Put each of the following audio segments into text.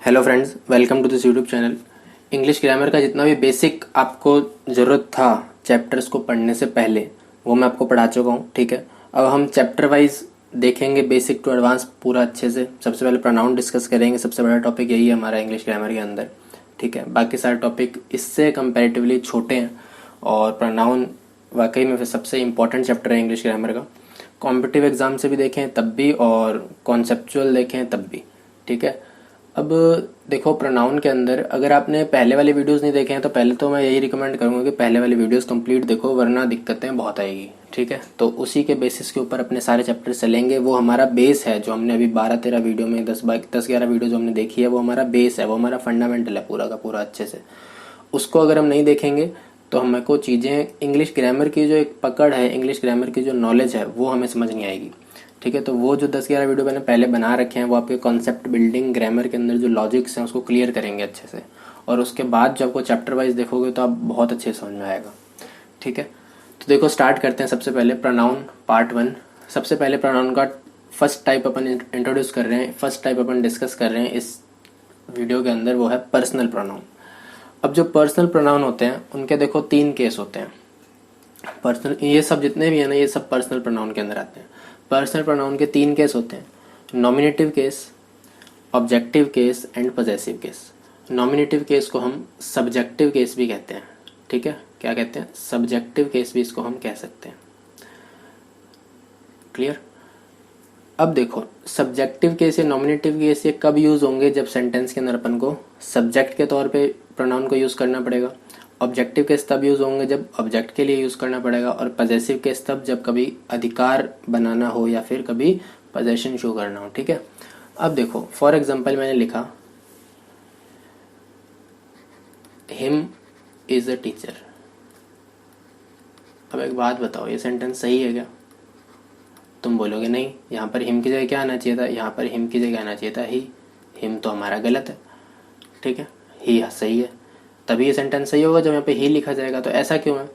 Hello friends, welcome to this YouTube channel. English grammar का जितना भी बेसिक आपको ज़रूरत था चैप्टर्स को पढ़ने से पहले, वो मैं आपको पढ़ा चुका हूँ। ठीक है, अब हम चैप्टर वाइज देखेंगे, बेसिक टू एडवांस पूरा अच्छे से। सबसे पहले प्रोनाउन डिस्कस करेंगे, सबसे बड़ा टॉपिक यही है हमारा इंग्लिश ग्रामर के अंदर। ठीक है, बाकी सारे टॉपिक इससे कंपैरेटिवली छोटे हैं और प्रोनाउन वाकई में सबसे इंपॉर्टेंट चैप्टर है इंग्लिश ग्रामर का। कॉम्पिटिटिव एग्जाम से भी देखें तब भी और कॉन्सेप्चुअल देखें तब भी। ठीक है, अब देखो प्रोनाउन के अंदर अगर आपने पहले वाले वीडियोस नहीं देखे हैं तो पहले तो मैं यही रिकमेंड करूंगा कि पहले वाली वीडियोस कंप्लीट देखो, वरना दिक्कतें बहुत आएगी। ठीक है, तो उसी के बेसिस के ऊपर अपने सारे चैप्टर चलेंगे। वो हमारा बेस है जो हमने अभी 12-13 वीडियो में 10-11 वीडियो जो हमने देखी है, वो हमारा बेस है, वो हमारा फंडामेंटल है पूरा का पूरा अच्छे से। उसको अगर हम नहीं देखेंगे तो हमको चीज़ें, इंग्लिश ग्रामर की जो एक पकड़ है, इंग्लिश ग्रामर की जो नॉलेज है, वो हमें समझ नहीं आएगी। ठीक है, तो वो जो 10-11 वीडियो मैंने पहले बना रखे हैं वो आपके कॉन्सेप्ट बिल्डिंग, ग्रामर के अंदर जो लॉजिक्स हैं उसको क्लियर करेंगे अच्छे से। और उसके बाद जब आपको चैप्टर वाइज देखोगे तो आप बहुत अच्छे समझ में आएगा। ठीक है, तो देखो स्टार्ट करते हैं। सबसे पहले प्रोनाउन पार्ट 1। सबसे पहले प्रोनाउन का फर्स्ट टाइप अपन इंट्रोड्यूस कर रहे हैं, फर्स्ट टाइप अपन डिस्कस कर रहे हैं इस वीडियो के अंदर, वो है पर्सनल प्रोनाउन। अब जो पर्सनल प्रोनाउन होते हैं उनके देखो 3 केस होते हैं। पर्सनल, ये सब जितने भी है ना, ये सब पर्सनल प्रोनाउन के अंदर आते हैं। पर्सनल प्रोनाउन के 3 केस होते हैं, nominative case, objective case and possessive case. Nominative case को हम सब्जेक्टिव केस भी कहते हैं। ठीक है, क्या कहते हैं? सब्जेक्टिव केस भी इसको हम कह सकते हैं। क्लियर? अब देखो सब्जेक्टिव केस या नॉमिनेटिव केस ये कब यूज होंगे? जब सेंटेंस के अंदर अपन को सब्जेक्ट के तौर पे प्रोनाउन को यूज करना पड़ेगा। ऑब्जेक्टिव केस तब यूज होंगे जब ऑब्जेक्ट के लिए यूज करना पड़ेगा। और पजेसिव केस तब जब कभी अधिकार बनाना हो या फिर कभी पोजेशन शो करना हो। ठीक है, अब देखो फॉर एग्जांपल मैंने लिखा हिम इज अ टीचर। अब एक बात बताओ, ये सेंटेंस सही है क्या? तुम बोलोगे नहीं, यहाँ पर हिम की जगह क्या आना चाहिए था? यहाँ पर हिम की जगह आना चाहिए था ही। हिम तो हमारा गलत है। ठीक है, ही सही है, तभी ये सेंटेंस सही होगा जब यहाँ पे ही लिखा जाएगा। तो ऐसा क्यों है?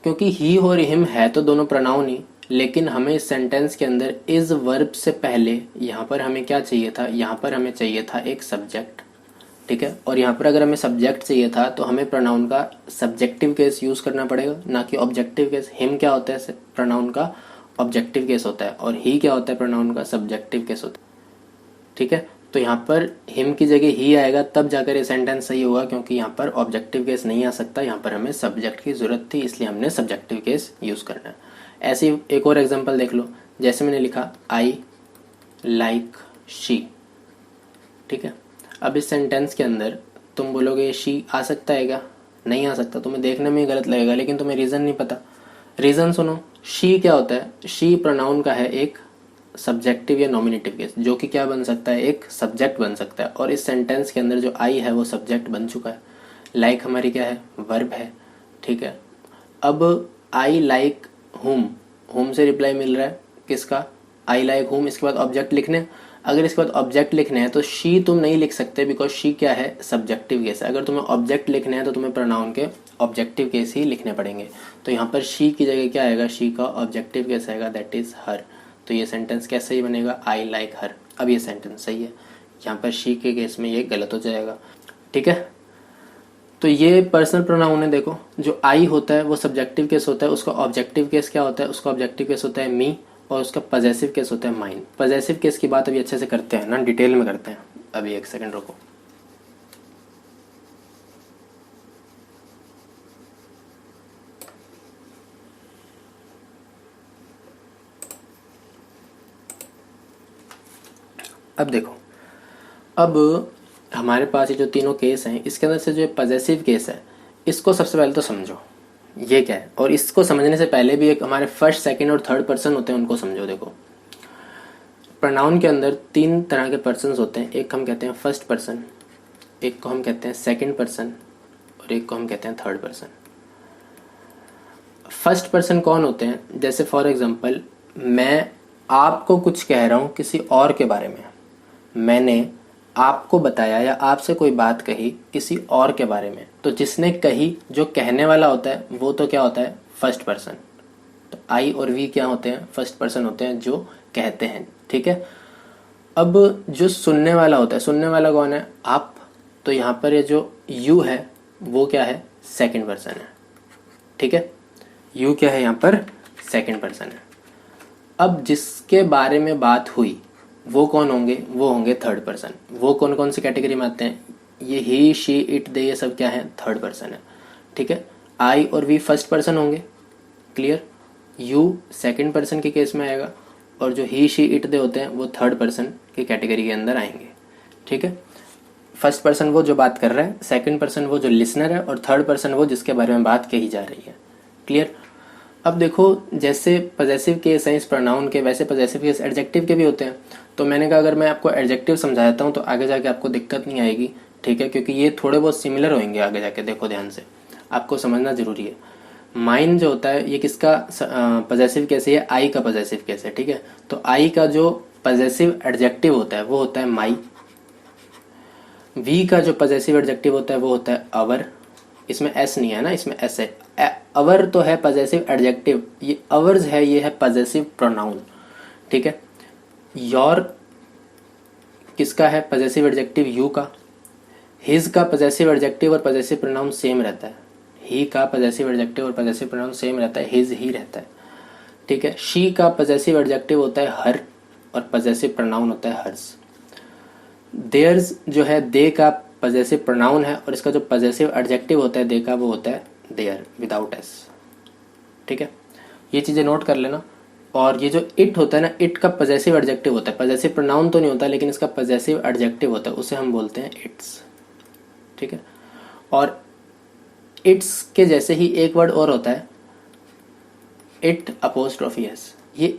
क्योंकि ही और हिम है तो दोनों प्रोनाउन ही, लेकिन हमें इस सेंटेंस के अंदर इज वर्ब से पहले यहाँ पर हमें क्या चाहिए था? यहाँ पर हमें चाहिए था एक सब्जेक्ट। ठीक है, और यहाँ पर अगर हमें सब्जेक्ट चाहिए था तो हमें प्रोनाउन का सब्जेक्टिव केस यूज करना पड़ेगा, ना कि ऑब्जेक्टिव केस। हिम क्या होता है? प्रोनाउन का ऑब्जेक्टिव केस होता है, और ही क्या होता है? प्रोनाउन का सब्जेक्टिव केस होता है। ठीक है, तो यहाँ पर हिम की जगह ही आएगा तब जाकर ये सेंटेंस सही होगा, क्योंकि यहाँ पर ऑब्जेक्टिव केस नहीं आ सकता, यहाँ पर हमें सब्जेक्ट की जरूरत थी, इसलिए हमने सब्जेक्टिव केस यूज करना है। ऐसी एक और एग्जांपल देख लो, जैसे मैंने लिखा आई लाइक शी। ठीक है, अब इस सेंटेंस के अंदर तुम बोलोगे शी आ सकता है क्या? नहीं आ सकता, तुम्हें देखने में गलत लगेगा, लेकिन तुम्हें रीजन नहीं पता। रीजन सुनो, शी क्या होता है? शी प्रोनाउन का है एक सब्जेक्टिव या नॉमिनेटिव केस, जो कि क्या बन सकता है? एक सब्जेक्ट बन सकता है। और इस सेंटेंस के अंदर जो आई है वो सब्जेक्ट बन चुका है। लाइक हमारी क्या है? वर्ब है। ठीक है, अब आई लाइक हुम, हुम से रिप्लाई मिल रहा है किसका? आई लाइक हुम। इसके बाद ऑब्जेक्ट लिखने, अगर इसके बाद ऑब्जेक्ट लिखने हैं तो शी तुम नहीं लिख सकते, बिकॉज शी क्या है? सब्जेक्टिव केस है। अगर तुम्हें ऑब्जेक्ट लिखने हैं तो तुम्हें प्रोनाउन के ऑब्जेक्टिव केस ही लिखने पड़ेंगे। तो यहाँ पर शी की जगह क्या आएगा? शी का ऑब्जेक्टिव केस आएगा, दैट इज हर। तो ये सेंटेंस कैसे ही बनेगा? आई लाइक हर। अब ये सेंटेंस सही है, यहाँ पर शी के केस में ये गलत हो जाएगा। ठीक है, तो ये पर्सनल प्रोनाउन है। देखो जो आई होता है वो सब्जेक्टिव केस होता है, उसका ऑब्जेक्टिव केस क्या होता है? उसका ऑब्जेक्टिव केस होता है मी, और उसका पजेसिव केस होता है माइन। पजेसिव केस की बात अभी अच्छे से करते हैं ना, डिटेल में करते हैं। अभी एक सेकंड रुको। अब देखो, अब हमारे पास ये जो तीनों केस हैं, इसके अंदर से जो पजेसिव केस है, इसको सबसे पहले तो समझो ये क्या है। और इसको समझने से पहले भी एक हमारे फर्स्ट, सेकंड और थर्ड पर्सन होते हैं, उनको समझो। देखो प्रोनाउन के अंदर 3 तरह के पर्सन होते हैं। एक हम कहते हैं फर्स्ट पर्सन, एक को हम कहते हैं सेकंड पर्सन, और एक को हम कहते हैं थर्ड पर्सन। फर्स्ट पर्सन कौन होते हैं? जैसे फॉर एग्जांपल मैं आपको कुछ कह रहा हूं किसी और के बारे में, मैंने आपको बताया या आपसे कोई बात कही किसी और के बारे में, तो जिसने कही, जो कहने वाला होता है, वो तो क्या होता है? First person. तो आई और वी क्या होते हैं? फर्स्ट पर्सन होते हैं जो कहते हैं। ठीक है, अब जो सुनने वाला होता है, सुनने वाला कौन है? आप। तो यहाँ पर ये जो यू है वो क्या है? सेकंड पर्सन है। ठीक है, यू क्या है यहाँ पर? सेकंड पर्सन है। अब जिसके बारे में बात हुई वो कौन होंगे? वो होंगे थर्ड पर्सन। वो कौन कौन सी कैटेगरी में आते हैं? ये ही, शी, इट, दे, ये सब क्या है? थर्ड पर्सन है। ठीक है, आई और वी फर्स्ट पर्सन होंगे। क्लियर? यू सेकंड पर्सन के केस में आएगा और जो ही, शी, इट, दे होते हैं वो थर्ड पर्सन की कैटेगरी के अंदर आएंगे। ठीक है, फर्स्ट पर्सन वो जो बात कर रहा है, सेकंड पर्सन वो जो लिसनर है, और थर्ड पर्सन वो जिसके बारे में बात कही जा रही है। क्लियर? अब देखो, जैसे पजेसिव केस हैं इस प्रोनाउन के, वैसे पजेसिव केस एडजेक्टिव के भी होते हैं। तो मैंने कहा अगर मैं आपको एडजेक्टिव समझा देता हूँ तो आगे जाके आपको दिक्कत नहीं आएगी। ठीक है, क्योंकि ये थोड़े बहुत सिमिलर होंगे आगे जाके। देखो ध्यान से, आपको समझना जरूरी है। माइन जो होता है ये किसका पजेसिव केस है? आई का पजेसिव केस है। ठीक है, तो आई का जो पजेसिव एडजेक्टिव होता है वो होता है माई। वी का जो पजेसिव एडजेक्टिव होता है वो होता है अवर। इसमें एस नहीं है ना, इसमें एस है। अवर तो है पजेसिव एडजेक्टिव, ये अवर्स है, ये है पजेसिव प्रोनाउन। ठीक है, योर किसका है पजेसिव एडजेक्टिव? यू का। हिज का पजेसिव एडजेक्टिव और पजेसिव प्रोनाउन सेम रहता है। ही का पजेसिव एडजेक्टिव और पजेसिव प्रोनाउन सेम रहता है, हिज ही रहता है। ठीक है, शी का पजेसिव एडजेक्टिव होता है हर और पजेसिव प्रोनाउन होता है हर्स। देयर्स जो है दे का पजेसिव प्रोनाउन है और इसका जो पजेसिव एडजेक्टिव होता है दे का वो होता है देयर विदाउट एस। ठीक है, ये चीजें नोट कर लेना। और ये जो इट होता है ना, इट का पजेसिव एडजेक्टिव होता है, पजेसिव प्रोनाउन तो नहीं होता लेकिन इसका पजेसिव एडजेक्टिव होता है, उसे हम बोलते हैं इट्स। ठीक है, और इट्स के जैसे ही एक वर्ड और होता है, इट अपोस्ट्रोफी एस। ये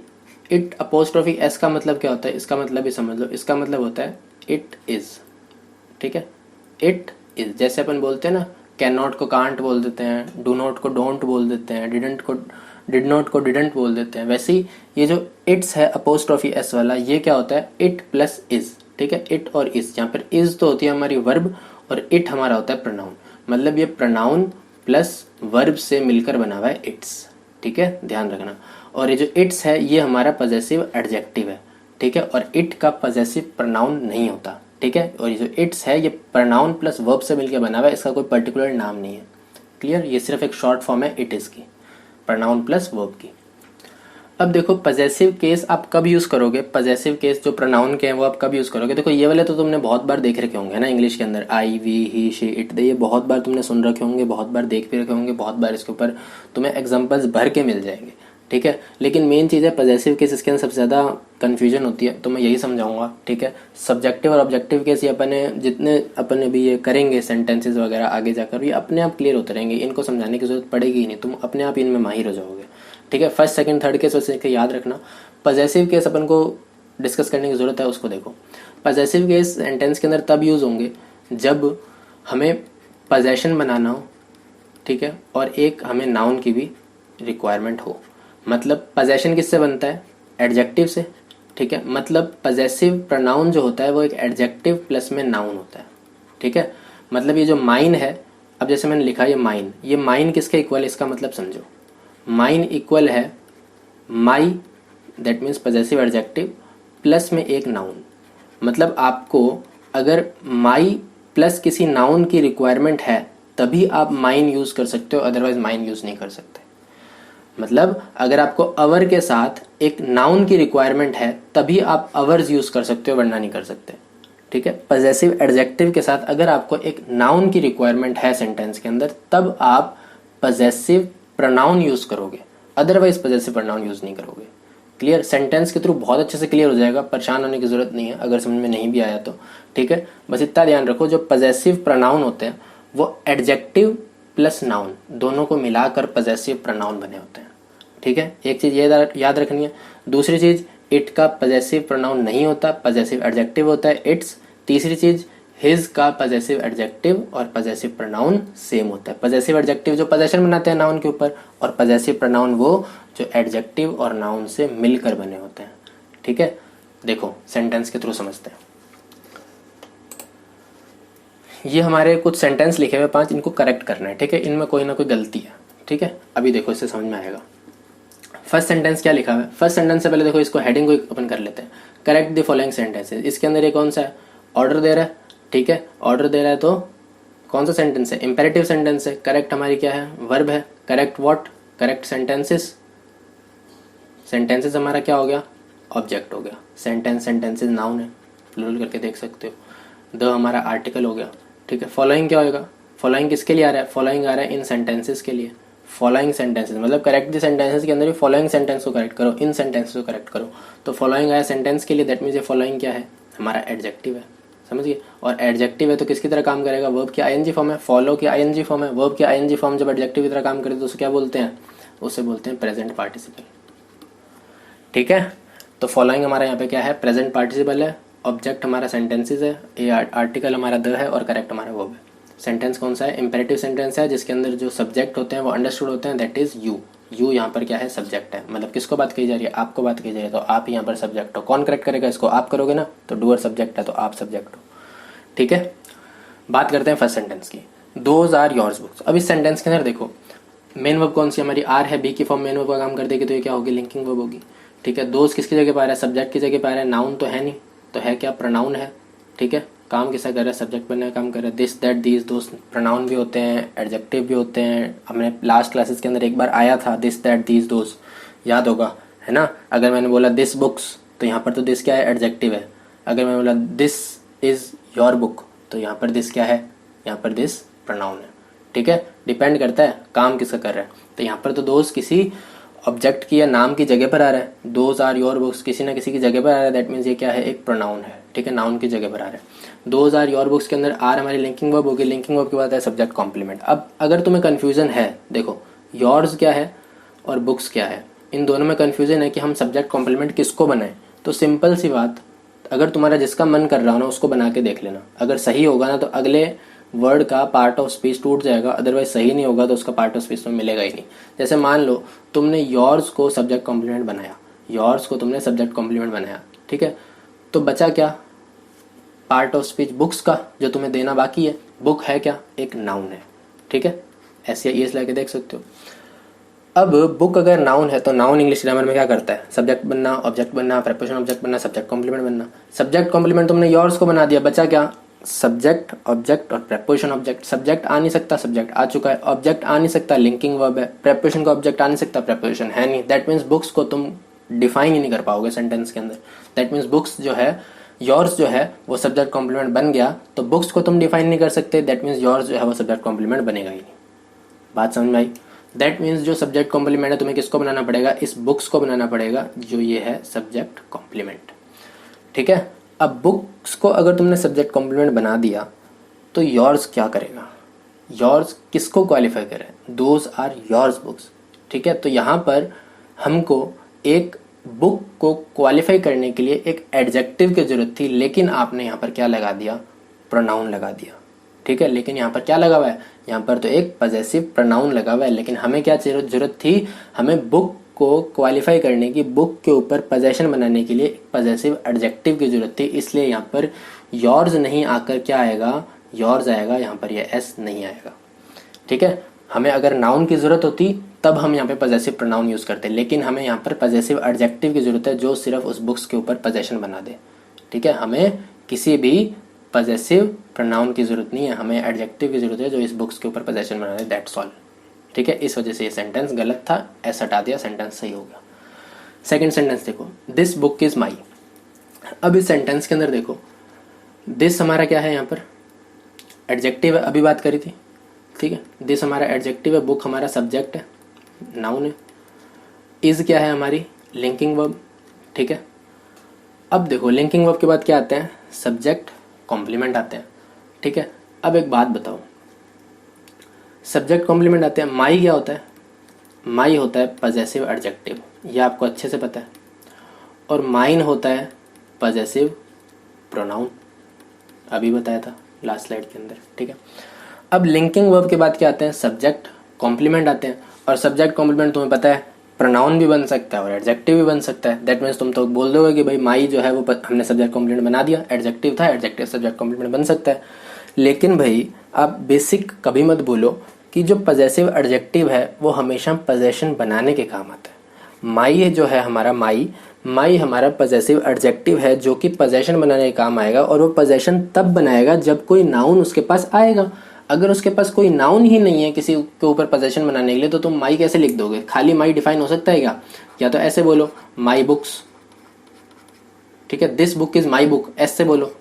इट अपोस्ट्रोफी एस का मतलब क्या होता है? इसका मतलब भी समझ लो। इसका मतलब होता है इट इज। ठीक है, इट इज। जैसे अपन बोलते हैं ना, कैन नॉट को कांट बोल देते हैं, डू नॉट को डोंट बोल देते हैं, डिडंट को डिड नॉट को डिडंट बोल देते हैं, वैसे ही ये जो इट्स है अपोस्ट्रोफी एस वाला, ये क्या होता है? It plus is. ठीक है, इट और इज। यहाँ पर इज तो होती है हमारी वर्ब और इट हमारा होता है प्रोनाउन। मतलब ये प्रोनाउन प्लस वर्ब से मिलकर बना हुआ है इट्स। ठीक है, ध्यान रखना। और ये जो इट्स है ये हमारा पजेसिव एडजेक्टिव है। ठीक है, और इट का पजेसिव प्रोनाउन नहीं होता। ठीक है, और ये जो इट्स है ये प्रोनाउन प्लस वर्ब से मिलकर बना हुआ है, इसका कोई पर्टिकुलर नाम नहीं है। क्लियर? ये सिर्फ एक शॉर्ट फॉर्म है इट इज की, प्रोनाउन प्लस वर्ब की। अब देखो पजेसिव केस आप कब यूज करोगे? पजेसिव केस जो प्रोनाउन के हैं वो आप कब यूज करोगे? देखो ये वाले तो तुमने बहुत बार देख रखे होंगे ना इंग्लिश के अंदर, आई, वी, ही, शी, इट, दे, ये बहुत बार तुमने सुन रखे होंगे, बहुत बार देख भी रखे होंगे, बहुत बार इसके ऊपर तुम्हें एग्जांपल्स भर के मिल जाएंगे। ठीक है, लेकिन मेन चीज़ है पजेसिव केस, इसके अंदर सबसे ज़्यादा कन्फ्यूजन होती है, तो मैं यही समझाऊंगा। ठीक है, सब्जेक्टिव और ऑब्जेक्टिव केस ये अपने जितने अपन अभी ये करेंगे सेंटेंसेस वगैरह आगे जाकर ये अपने आप क्लियर होते रहेंगे, इनको समझाने की जरूरत पड़ेगी ही नहीं, तुम अपने आप इनमें माहिर हो जाओगे। ठीक है, फर्स्ट सेकंड थर्ड केस वैसे याद रखना। पजेसिव केस अपन को डिस्कस करने की जरूरत है, उसको देखो। पजेसिव केस सेंटेंस के अंदर तब यूज होंगे जब हमें पजेशन बनाना हो। ठीक है, और एक हमें नाउन की भी रिक्वायरमेंट हो। मतलब पजेशन किससे बनता है? एडजेक्टिव से। ठीक है, मतलब पजेसिव प्रोनाउन जो होता है वो एक एडजेक्टिव प्लस में नाउन होता है। ठीक है, मतलब ये जो माइन है, अब जैसे मैंने लिखा ये माइन किसके इक्वल है? इसका मतलब समझो, माइन इक्वल है my, that means possessive adjective plus में एक नाउन। मतलब आपको अगर माई प्लस किसी नाउन की रिक्वायरमेंट है तभी आप माइन यूज कर सकते हो, अदरवाइज माइन यूज नहीं कर सकते। मतलब अगर आपको अवर के साथ एक नाउन की रिक्वायरमेंट है तभी आप अवर्स यूज कर सकते हो, वरना नहीं कर सकते। ठीक है, पजेसिव एडजेक्टिव के साथ अगर आपको एक नाउन की रिक्वायरमेंट है सेंटेंस के अंदर तब आप पजेसिव प्रोनाउन यूज करोगे, अदरवाइज पजेसिव प्रोनाउन यूज नहीं करोगे। क्लियर? सेंटेंस के थ्रू बहुत अच्छे से क्लियर हो जाएगा, परेशान होने की जरूरत नहीं है अगर समझ में नहीं भी आया तो। ठीक है, बस इतना ध्यान रखो, जो पजेसिव प्रोनाउन होते हैं वो एडजेक्टिव प्लस नाउन दोनों को मिलाकर पजेसिव प्रोनाउन बने होते हैं। ठीक है, एक चीज ये याद रखनी है। दूसरी चीज, इट का पजेसिव प्रोनाउन नहीं होता, पजेसिव एडजेक्टिव होता है इट्स। तीसरी चीज, हिज का पजेसिव एडजेक्टिव और पजेसिव प्रोनाउन सेम होता है। पजेसिव एडजेक्टिव जो पजेशन बनाते हैं नाउन के ऊपर, और पजेसिव प्रोनाउन वो जो एडजेक्टिव और नाउन से मिलकर बने होते हैं। ठीक है, देखो सेंटेंस के थ्रू समझते हैं। ये हमारे कुछ सेंटेंस लिखे हुए 5, इनको करेक्ट करना है। ठीक है, इनमें कोई ना कोई गलती है। ठीक है, अभी देखो इससे समझ में आएगा। फर्स्ट सेंटेंस क्या लिखा हुआ है, फर्स्ट सेंटेंस से पहले देखो इसको हेडिंग को ओपन कर लेते हैं। करेक्ट द फॉलोइंग सेंटेंसेस, इसके अंदर ये कौन सा है, ऑर्डर दे रहा है, ठीक है, ऑर्डर दे रहा है तो कौन सा सेंटेंस है, इंपेरेटिव सेंटेंस है। करेक्ट हमारी क्या है, वर्ब है। Correct what, correct sentences, sentences हमारा क्या हो गया, ऑब्जेक्ट हो गया। सेंटेंस, सेंटेंसेस नाउन है, प्लूरल करके देख सकते हो। द हमारा आर्टिकल हो गया, ठीक है। फॉलोइंग क्या होगा, फॉलोइंग किसके लिए आ रहा है, फॉलोइंग आ रहा है इन सेंटेंसेस के लिए। फॉलोइंग सेंटेंसेस मतलब करेक्ट द सेंटेंसेस के अंदर भी फॉलोइंग सेंटेंस को करेक्ट करो, इन सेंटेंसेस को करेक्ट करो। तो फॉलोइंग आया सेंटेंस के लिए, दैट मीन्स ये फॉलोइंग क्या है, हमारा एडजेक्टिव है, समझ गए। और एडजेक्टिव है तो किसकी तरह काम करेगा, वर्ब की आईएनजी फॉर्म है। फॉलो की आईएनजी फॉर्म है, वर्ब की आईएनजी फॉर्म जब एडजेक्टिव की तरह काम करे तो उसे क्या बोलते हैं, उसे बोलते हैं प्रेजेंट पार्टिसिपल, ठीक है। तो फॉलोइंग हमारा यहाँ पे क्या है, प्रेजेंट पार्टिसिपल है। ऑब्जेक्ट हमारा सेंटेंसेस है, ये आर्टिकल हमारा द है और करेक्ट हमारा वर्ब है। सेंटेंस कौन सा है, इंपेरेटिव सेंटेंस है जिसके अंदर जो सब्जेक्ट होते हैं वो अंडरस्टूड होते हैं, दैट इज यू। यू यहाँ पर क्या है, सब्जेक्ट है, मतलब किसको बात कही जा रही है, आपको बात कही जा रही है, तो आप यहाँ पर सब्जेक्ट हो। कौन करेक्ट करेगा इसको, आप करोगे ना, तो डूअर सब्जेक्ट है तो आप सब्जेक्ट हो, ठीक है। बात करते हैं फर्स्ट सेंटेंस की, दोज आर योर्स बुक्स। अब इस सेंटेंस के अंदर देखो मेन वर्ब कौन सी हमारी, आर है, बी की फॉर्म मेन वर्ब का काम कर देगी तो ये क्या होगी, लिंकिंग वर्ब होगी, ठीक है। दोज किसकी जगह पर आ रहा है, सब्जेक्ट की जगह पर आ रहा है, नाउन तो है नहीं, तो है क्या, प्रोनाउन है, ठीक है। काम किसा कर रहा है, सब्जेक्ट बनने का काम कर रहा है। दिस दैट दीज दोस्त प्रोनाउन भी होते हैं, एडजेक्टिव भी होते हैं। हमने लास्ट क्लासेस के अंदर एक बार आया था दिस दैट दीज दोस्त, याद होगा, है ना। अगर मैंने बोला दिस बुक्स तो यहाँ पर तो दिस क्या है, एडजेक्टिव है। अगर मैं बोला दिस इज योर बुक तो यहाँ पर दिस क्या है, यहाँ पर दिस प्रोनाउन है, ठीक है। डिपेंड करता है काम किसका कर रहा है। तो यहाँ पर तो दोस्त किसी ऑब्जेक्ट की या नाम की जगह पर आ रहा है, दोज आर योर बुक्स किसी ना किसी की जगह पर आ रहा है, दैट मीन्स ये क्या है, एक प्रोनाउन है, ठीक है, नाउन की जगह पर आ रहा है। दोज आर योर बुक्स के अंदर आर हमारी लिंकिंग वर्ब होगी, लिंकिंग वर्ब के बाद है सब्जेक्ट कॉम्प्लीमेंट। अब अगर तुम्हें कन्फ्यूजन है, देखो योर्स क्या है और बुक्स क्या है, इन दोनों में कन्फ्यूजन है कि हम सब्जेक्ट कॉम्प्लीमेंट किसको बनाएं, तो सिंपल सी बात, अगर तुम्हारा जिसका मन कर रहा हो ना उसको बना के देख लेना। अगर सही होगा ना तो अगले वर्ड का पार्ट ऑफ स्पीच टूट जाएगा, अदरवाइज सही नहीं होगा तो उसका पार्ट ऑफ स्पीच में मिलेगा ही नहीं। जैसे मान लो तुमने योर्स को सब्जेक्ट कॉम्प्लीमेंट बनाया, योर्स को तुमने सब्जेक्ट कॉम्प्लीमेंट बनाया, ठीक है, तो बचा क्या, पार्ट ऑफ स्पीच बुक्स का जो तुम्हें देना बाकी है। बुक है क्या, एक नाउन है, ठीक है, ऐसे ये लाके देख सकते हो। अब बुक अगर नाउन है तो नाउन इंग्लिश ग्रामर में क्या करता है, सब्जेक्ट बनना, ऑब्जेक्ट बनना, प्रेपोजिशन ऑब्जेक्ट बनना, सब्जेक्ट कॉम्प्लीमेंट बनना। सब्जेक्ट कॉम्प्लीमेंट तुमने योर्स को बना दिया, बचा क्या, सब्जेक्ट ऑब्जेक्ट और प्रेपोजिशन ऑब्जेक्ट। सब्जेक्ट आ नहीं सकता, सब्जेक्ट आ चुका है, ऑब्जेक्ट आ नहीं सकता, लिंकिंग वर्ब है, प्रेपोजिशन का ऑब्जेक्ट आ नहीं सकता, प्रेपोजिशन है नहीं। दैट मीन्स बुक्स को तुम डिफाइन ही नहीं कर पाओगे सेंटेंस के अंदर। दैट मीन्स बुक्स जो है, योर्स जो है वो सब्जेक्ट कॉम्प्लीमेंट बन गया तो बुक्स को तुम डिफाइन नहीं कर सकते, दैट मीन्स योर्स जो है वो सब्जेक्ट कॉम्प्लीमेंट बनेगा ही नहीं। बात समझ में आई। दैट मीन्स जो सब्जेक्ट कॉम्प्लीमेंट है तुम्हें किसको बनाना पड़ेगा, इस बुक्स को बनाना पड़ेगा जो ये है सब्जेक्ट कॉम्प्लीमेंट, ठीक है। अब बुक्स को अगर तुमने सब्जेक्ट कॉम्प्लीमेंट बना दिया तो योर्स क्या करेगा, योर्स किसको क्वालिफाई करे, दोज आर योर्स बुक्स, ठीक है। तो यहाँ पर हमको एक बुक को क्वालिफाई करने के लिए एक एडजेक्टिव की जरूरत थी, लेकिन आपने यहाँ पर क्या लगा दिया, प्रोनाउन लगा दिया, ठीक है। लेकिन यहाँ पर क्या लगा हुआ है, यहाँ पर तो एक पजेसिव प्रोनाउन लगा हुआ है, लेकिन हमें क्या जरूरत थी, हमें बुक को क्वालिफाई करने की, बुक के ऊपर पोजेशन बनाने के लिए पजेसिव एडजेक्टिव की जरूरत थी। इसलिए यहाँ पर योर्स नहीं आकर क्या आएगा, योर्स आएगा, यहाँ पर ये एस नहीं आएगा, ठीक है। हमें अगर नाउन की जरूरत होती तब हम यहाँ पे पजेसिव प्रोनाउन यूज करते, लेकिन हमें यहाँ पर पजेसिव एडजेक्टिव की जरूरत है जो सिर्फ उस बुक्स के ऊपर पोजेशन बना दे, ठीक है। हमें किसी भी पजेसिव प्रोनाउन की जरूरत नहीं है, हमें एडजेक्टिव की जरूरत है जो इस बुक्स के ऊपर पोजेशन बना दे, दैट्स ऑल, ठीक है। इस वजह से ये सेंटेंस गलत था, एस हटा दिया, सेंटेंस सही हो गया। सेकंड सेंटेंस देखो, दिस बुक इज माई। अब इस सेंटेंस के अंदर देखो दिस हमारा क्या है, यहाँ पर एडजेक्टिव है, अभी बात करी थी, ठीक है। दिस हमारा एडजेक्टिव है, बुक हमारा सब्जेक्ट है, नाउन है, इज क्या है हमारी लिंकिंग वर्ब, ठीक है। अब देखो लिंकिंग वर्ब के बाद क्या आते हैं, सब्जेक्ट कॉम्प्लीमेंट आते हैं, ठीक है। अब एक बात बताओ, सब्जेक्ट कॉम्प्लीमेंट आते हैं, माई क्या होता है, माई होता है पजेसिव एडजेक्टिव, ये आपको अच्छे से पता है, और माइन होता है पजेसिव प्रोनाउन, अभी बताया था लास्ट स्लाइड के अंदर, ठीक है। अब लिंकिंग वर्ब के बाद क्या आते हैं, सब्जेक्ट कॉम्प्लीमेंट आते हैं, और सब्जेक्ट कॉम्प्लीमेंट तुम्हें पता है प्रोनाउन भी बन सकता है और एडजेक्टिव भी बन सकता है। दैट मीन्स तुम तो बोल दोगे कि भाई माई जो है वो हमने सब्जेक्ट कॉम्प्लीमेंट बना दिया, एडजेक्टिव था, एडजेक्टिव सब्जेक्ट कॉम्प्लीमेंट बन सकता है। लेकिन भाई आप बेसिक कभी मत बोलो कि जो पजेसिव एडजेक्टिव है वो हमेशा पोजेशन बनाने के काम आता है। माई जो है हमारा माई हमारा पजेसिव एडजेक्टिव है जो कि पोजेशन बनाने का काम आएगा, और वो पोजेशन तब बनाएगा जब कोई नाउन उसके पास आएगा। अगर उसके पास कोई नाउन ही नहीं है किसी के ऊपर पोजेशन बनाने के लिए तो तुम माई कैसे लिख दोगे? खाली माई डिफाइन हो सकता है क्या? या तो ऐसे बोलो माई बुक्स, ठीक है, this book is my book, ऐसे बोलो।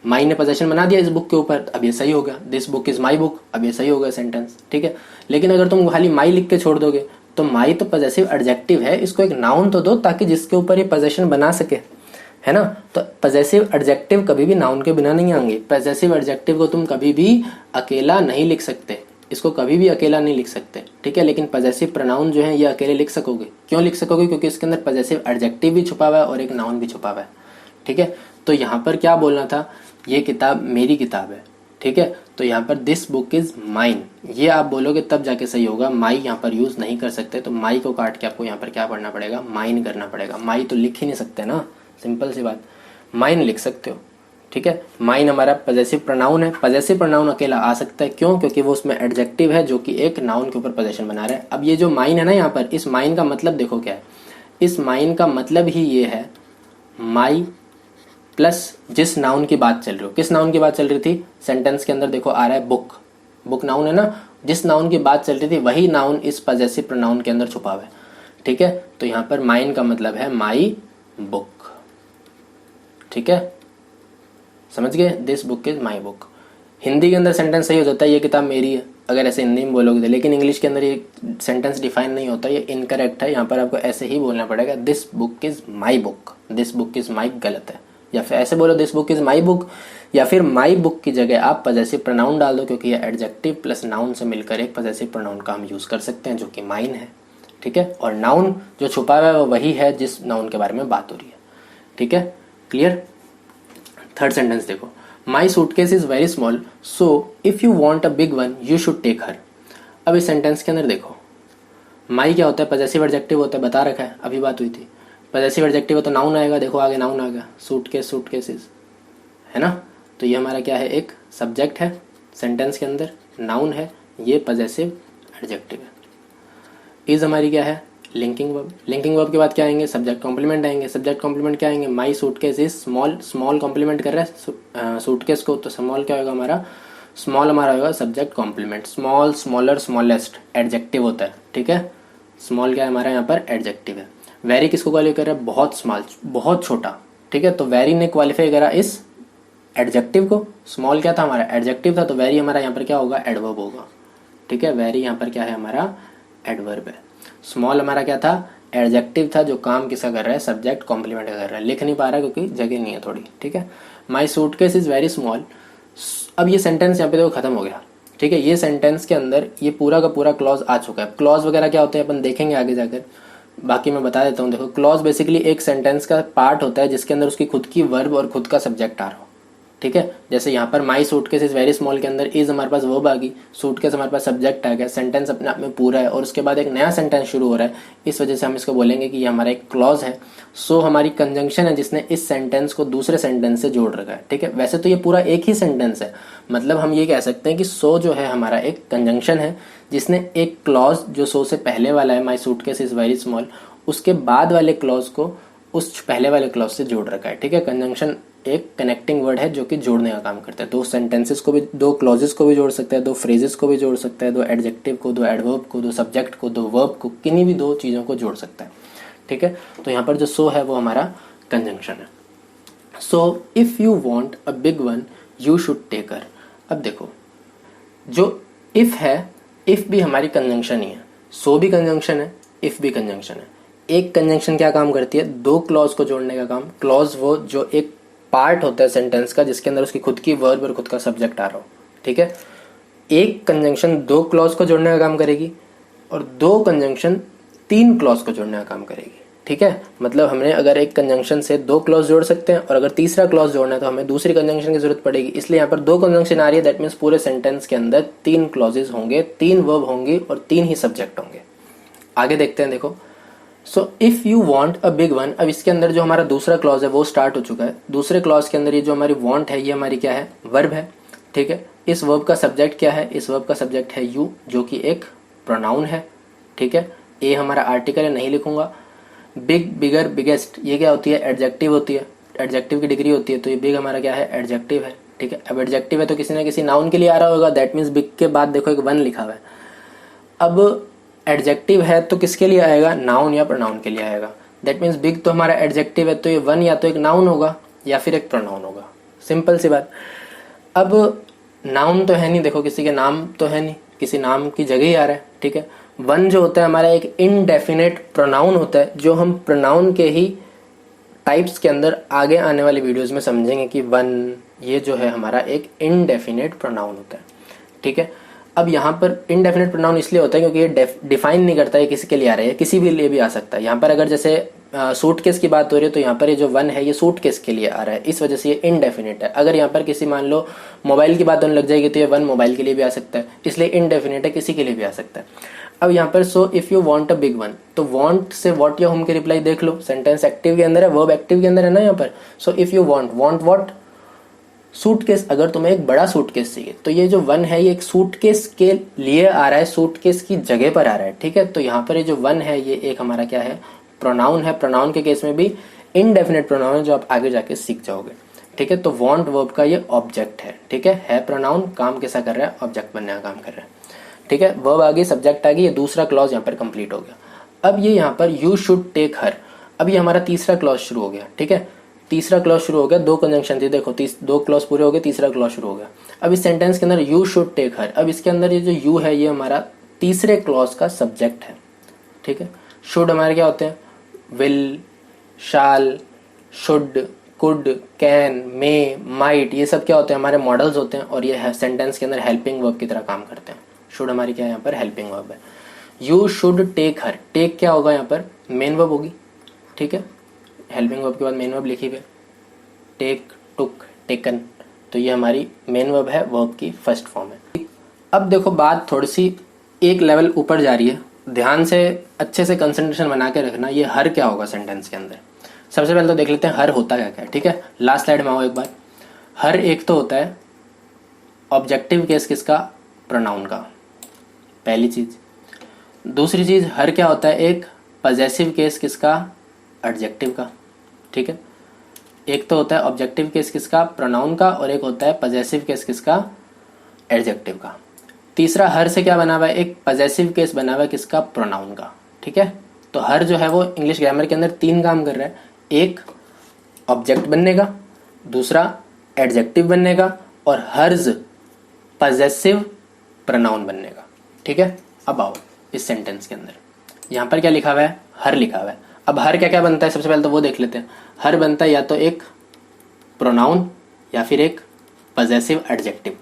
माई ने पोजेशन बना दिया इस बुक के ऊपर, अब ये सही हो गया, this book is my book, अब ये सही हो गया सेंटेंस, ठीक है। लेकिन अगर तुम खाली माई लिख के छोड़ दोगे तो माई तो पॉजेसिव एडजेक्टिव है, इसको एक नाउन तो दो ताकि जिसके ऊपर ये पोजेशन बना सके, है ना। तो पॉजेसिव एडजेक्टिव कभी भी नाउन के बिना नहीं आएंगे। पॉजेसिव एडजेक्टिव को तुम कभी भी अकेला नहीं लिख सकते, इसको कभी भी अकेला नहीं लिख सकते, ठीक है। लेकिन पॉजेसिव प्रोनाउन जो है ये अकेले लिख सकोगे। क्यों लिख सकोगे? क्योंकि इसके अंदर पॉजेसिव एडजेक्टिव भी छुपा हुआ है और एक नाउन भी छुपा हुआ है, ठीक है। तो यहाँ पर क्या बोलना था, ये किताब मेरी किताब है, ठीक है। तो यहाँ पर दिस बुक इज माइन, ये आप बोलोगे तब जाके सही होगा। माई यहाँ पर यूज नहीं कर सकते, तो माई को काट के आपको यहाँ पर क्या पढ़ना पड़ेगा, माइन करना पड़ेगा। माई तो लिख ही नहीं सकते ना, सिंपल सी बात, माइन लिख सकते हो, ठीक है। माइन हमारा पॉजेसिव प्रोनाउन है। पॉजेसिव प्रोनाउन अकेला आ सकता है, क्यों? क्योंकि वो उसमें एडजेक्टिव है जो कि एक नाउन के ऊपर पोजेशन बना रहा है। अब ये जो माइन है ना, यहाँ पर इस माइन का मतलब देखो क्या है। इस माइन का मतलब ही ये है माई प्लस जिस नाउन की बात चल रही हो। किस नाउन की बात चल रही थी? सेंटेंस के अंदर देखो आ रहा है बुक, बुक नाउन है ना। जिस नाउन की बात चल रही थी वही नाउन इस पॉजेसिव प्रोनाउन के अंदर छुपा हुआ है, ठीक है। तो यहाँ पर माइन का मतलब है माई बुक, ठीक है, समझ गए। This book is my book. Hindi के अंदर सेंटेंस सही हो जाता है ये किताब मेरी है, अगर ऐसे हिंदी में बोलोगे, लेकिन इंग्लिश के अंदर ये सेंटेंस डिफाइन नहीं होता, ये इनकरेक्ट है। यहाँ पर आपको ऐसे ही बोलना पड़ेगा this book is my book, this book is my गलत है। या फिर ऐसे बोलो this book is my book, या फिर माई बुक की जगह आप पॉजेसिव प्रोनाउन डाल दो, क्योंकि ये एडजेक्टिव प्लस नाउन से मिलकर एक पॉजेसिव प्रोनाउन का हम यूज कर सकते हैं जो कि माइन है, ठीक है। और नाउन जो छुपा हुआ है वो वही है जिस नाउन के बारे में बात हो रही है, ठीक है, क्लियर। थर्ड सेंटेंस देखो, my suitcase is very small so if you want a big one you should take her. अब इस सेंटेंस के अंदर देखो माई क्या होता है, पॉजेसिव एडजेक्टिव होता है, बता रखा है, अभी बात हुई थी। पॉजेसिव एडजेक्टिव है तो नाउन आएगा, देखो आगे नाउन आ गया, सूटकेस, सूटकेसेस, है ना। तो ये हमारा क्या है, एक सब्जेक्ट है सेंटेंस के अंदर, नाउन है, ये पॉजेसिव एडजेक्टिव है। इज हमारी क्या है, लिंकिंग वर्ब। लिंकिंग वर्ब के बाद क्या आएंगे, सब्जेक्ट कॉम्प्लीमेंट आएंगे। सब्जेक्ट कॉम्प्लीमेंट क्या आएंगे, my suitcase is small, small complement कर रहा है सूटकेस को, तो स्मॉल क्या होगा हमारा, स्मॉल हमारा होगा subject complement. Small, smaller, smallest adjective होता है, ठीक है। स्मॉल क्या है हमारा यहाँ पर, एडजेक्टिव है। वेरी किसको क्वालिफाई कर रहा है, बहुत स्मॉल, बहुत छोटा, ठीक है। तो वेरी ने क्वालिफाई करा इस एडजेक्टिव को। स्मॉल क्या था हमारा, एडजेक्टिव था, तो वेरी हमारा यहाँ पर क्या होगा, एडवर्ब होगा, ठीक है। वेरी यहाँ पर क्या है हमारा, एडवर्ब है। स्मॉल हमारा क्या था, एडजेक्टिव था जो काम किसका कर रहा है, सब्जेक्ट कॉम्प्लीमेंट कर रहा है। लिख नहीं पा रहा क्योंकि जगह नहीं है थोड़ी, ठीक है। माई सूटकेस इज वेरी स्मॉल। अब ये सेंटेंस यहाँ पे देखो खत्म हो गया, ठीक है। ये सेंटेंस के अंदर ये पूरा का पूरा क्लॉज आ चुका है। क्लॉज वगैरह क्या होते हैं अपन देखेंगे आगे जाकर, बाकी मैं बता देता हूँ। देखो क्लॉज बेसिकली एक सेंटेंस का पार्ट होता है जिसके अंदर उसकी खुद की वर्ब और खुद का सब्जेक्ट आ रहा हो, ठीक है। जैसे यहाँ पर माई सूटकेस इज वेरी स्मॉल के अंदर इज हमारे पास वर्ब आ गई, सूटकेस हमारे पास सब्जेक्ट आ गया, सेंटेंस अपने आप में पूरा है और उसके बाद एक नया सेंटेंस शुरू हो रहा है। इस वजह से हम इसको बोलेंगे कि ये हमारा एक क्लॉज है। सो हमारी कंजंक्शन है जिसने इस सेंटेंस को दूसरे सेंटेंस से जोड़ रखा है, ठीक है। वैसे तो ये पूरा एक ही सेंटेंस है, मतलब हम ये कह सकते हैं कि सो जो है हमारा एक कंजंक्शन है जिसने एक क्लॉज जो सो से पहले वाला है, माई सूटकेस इज वेरी स्मॉल, उसके बाद वाले क्लॉज को उस पहले वाले क्लॉज से जोड़ रखा है, ठीक है। कंजंक्शन एक कनेक्टिंग वर्ड है जो कि जोड़ने का काम करता है। दो सेंटेंसेस को भी, दो क्लॉजेस को भी जोड़ सकता है, दो फ्रेजेस को भी जोड़ सकता है, दो एडजेक्टिव को, दो एडवर्ब को, दो सब्जेक्ट को, दो वर्ब को, किन्हीं भी दो चीज़ों को जोड़ सकता है, ठीक है। तो यहाँ पर जो सो है वो हमारा कंजंक्शन है। So if you want a big one you should take her. अब देखो जो इफ है, इफ भी हमारी कंजंक्शन ही है, सो भी कंजंक्शन है, इफ भी कंजंक्शन है। एक कंजंक्शन क्या काम करती है, दो क्लॉज को जोड़ने का काम। क्लॉज वो जो एक पार्ट होता है सेंटेंस का जिसके अंदर उसकी खुद की वर्ब और खुद का सब्जेक्ट आ रहा हो, ठीक है। एक कंजंक्शन दो क्लॉज को जोड़ने का काम करेगी और दो कंजंक्शन तीन क्लॉज को जोड़ने का काम करेगी, ठीक है। मतलब हमने अगर एक कंजंक्शन से दो क्लॉज जोड़ सकते हैं और अगर तीसरा क्लॉज जोड़ना है तो हमें दूसरी कंजंक्शन की जरूरत पड़ेगी। इसलिए यहाँ पर दो कंजंक्शन आ रही है, दैट मीन्स पूरे सेंटेंस के अंदर तीन क्लॉजेज होंगे, तीन वर्ब होंगी और तीन ही सब्जेक्ट होंगे। आगे देखते हैं, देखो सो if you want a big one. अब इसके अंदर जो हमारा दूसरा क्लॉज है वो स्टार्ट हो चुका है। दूसरे क्लॉज के अंदर ये जो हमारी वॉन्ट है ये हमारी क्या है, वर्ब है, ठीक है। इस वर्ब का सब्जेक्ट क्या है, इस वर्ब का सब्जेक्ट है यू जो कि एक प्रोनाउन है, ठीक है। ए हमारा आर्टिकल है, नहीं लिखूंगा। बिग, बिगर, बिगेस्ट, ये क्या होती है? एडजेक्टिव होती है, एडजेक्टिव की डिग्री होती है। तो ये बिग हमारा क्या है? एडजेक्टिव है, ठीक है। अब एडजेक्टिव है तो किसी ना किसी नाउन के लिए आ रहा होगा, दैट मीन्स बिग के बाद देखो एक वन लिखा हुआ है। अब एडजेक्टिव है तो किसके लिए आएगा? नाउन या प्रोनाउन के लिए आएगा। दैट मीन्स बिग तो हमारा एडजेक्टिव है, तो ये वन या तो एक नाउन होगा या फिर एक प्रोनाउन होगा, सिंपल सी बात। अब नाउन तो है नहीं, देखो किसी के नाम तो है नहीं, किसी नाम की जगह ही आ रहा है, ठीक है। वन जो होता है हमारा एक इनडेफिनेट प्रोनाउन होता है, जो हम प्रोनाउन के ही टाइप्स के अंदर आगे आने वाली वीडियोस में समझेंगे कि वन ये जो है हमारा एक इनडेफिनेट प्रोनाउन होता है, ठीक है। अब यहाँ पर इनडेफिनेट प्रोनाउन इसलिए होता है क्योंकि ये डिफाइन नहीं करता है किसी के लिए आ रहा है, किसी भी लिए भी आ सकता है। यहाँ पर अगर जैसे सूटकेस की बात हो रही है तो यहाँ पर ये जो वन है ये सूटकेस के लिए आ रहा है, इस वजह से ये इनडेफिनेट है। अगर यहाँ पर किसी मान लो मोबाइल की बात होने लग जाएगी तो ये वन मोबाइल के लिए भी आ सकता है, इसलिए इनडेफिनेट है, किसी के लिए भी आ सकता है। अब यहाँ पर सो if you want a big one, तो वांट से व्हाट या होम की रिप्लाई देख लो, सेंटेंस एक्टिव के अंदर है, वर्ब एक्टिव के अंदर है ना यहाँ पर। सो if you want, want what? Suitcase. अगर तुम्हें एक बड़ा सूटकेस चाहिए तो ये जो वन है ये एक सूटकेस के लिए आ रहा है, सूटकेस की जगह पर आ रहा है, ठीक है। तो यहाँ पर ये जो वन है ये एक हमारा क्या है? प्रोनाउन है। प्रोनाउन के केस में भी इनडेफिनेट प्रोनाउन है, जो आप आगे जाके सीख जाओगे, ठीक है। तो वांट वर्ब का ये ऑब्जेक्ट है, ठीक है प्रोनाउन, काम कैसा कर रहा है? ऑब्जेक्ट बनने का काम कर रहा है, ठीक है। वर्ब आ गई, सब्जेक्ट आ गई, ये दूसरा क्लॉज यहाँ पर कंप्लीट हो गया। अब ये यहाँ पर यू शुड टेक हर, अब ये हमारा तीसरा क्लॉज शुरू हो गया, ठीक है। तीसरा क्लॉज शुरू हो गया, दो कंजंक्शन थी, देखो दो क्लॉज पूरे हो गए, तीसरा क्लॉज शुरू हो गया। अब इस सेंटेंस के अंदर यू शुड टेक हर, अब इसके अंदर ये जो यू है ये हमारा तीसरे क्लॉज का सब्जेक्ट है, ठीक है। शुड हमारे क्या होते हैं? Will, shall, should, could, can, may, might, ये सब क्या होते हैं? हमारे मॉडल्स होते हैं और ये सेंटेंस के अंदर हेल्पिंग वर्ब की तरह काम करते हैं। शुड हमारी क्या है यहाँ पर? हेल्पिंग वर्ब है। You should take her, take क्या होगा यहाँ पर? मेन वर्ब होगी, ठीक है। हेल्पिंग वर्ब के बाद मेन वर्ब लिखी हुई है, टेक, टुक, टेकन, तो ये हमारी मेन वर्ब है, वर्ब की फर्स्ट फॉर्म है। अब देखो बात थोड़ी सी एक लेवल ऊपर जा रही है, ध्यान से अच्छे से कंसंट्रेशन बना के रखना। ये हर क्या होगा सेंटेंस के अंदर? सबसे पहले तो देख लेते हैं हर होता क्या क्या, ठीक है। लास्ट स्लाइड में आओ एक बार। हर एक तो होता है ऑब्जेक्टिव केस किसका? प्रोनाउन का, पहली चीज। दूसरी चीज हर क्या होता है? एक पजेसिव केस किसका? एडजेक्टिव का, ठीक है। एक तो होता है ऑब्जेक्टिव केस किसका? प्रोनाउन का, और एक होता है पजेसिव केस किसका? एडजेक्टिव का। तीसरा हर से क्या बना हुआ है? एक पजेसिव केस बना हुआ है किसका? प्रोनाउन का, ठीक है। तो हर जो है वो इंग्लिश ग्रामर के अंदर तीन काम कर रहा है, एक ऑब्जेक्ट बनने का, दूसरा एडजेक्टिव बनने का, और हर्ज पजेसिव प्रोनाउन बनने का, ठीक है। अब आओ इस सेंटेंस के अंदर, यहाँ पर क्या लिखा हुआ है? हर लिखा हुआ है। अब हर क्या क्या बनता है सबसे पहले तो वो देख लेते हैं। हर बनता है या तो एक प्रोनाउन या फिर एक पजेसिव एडजेक्टिव।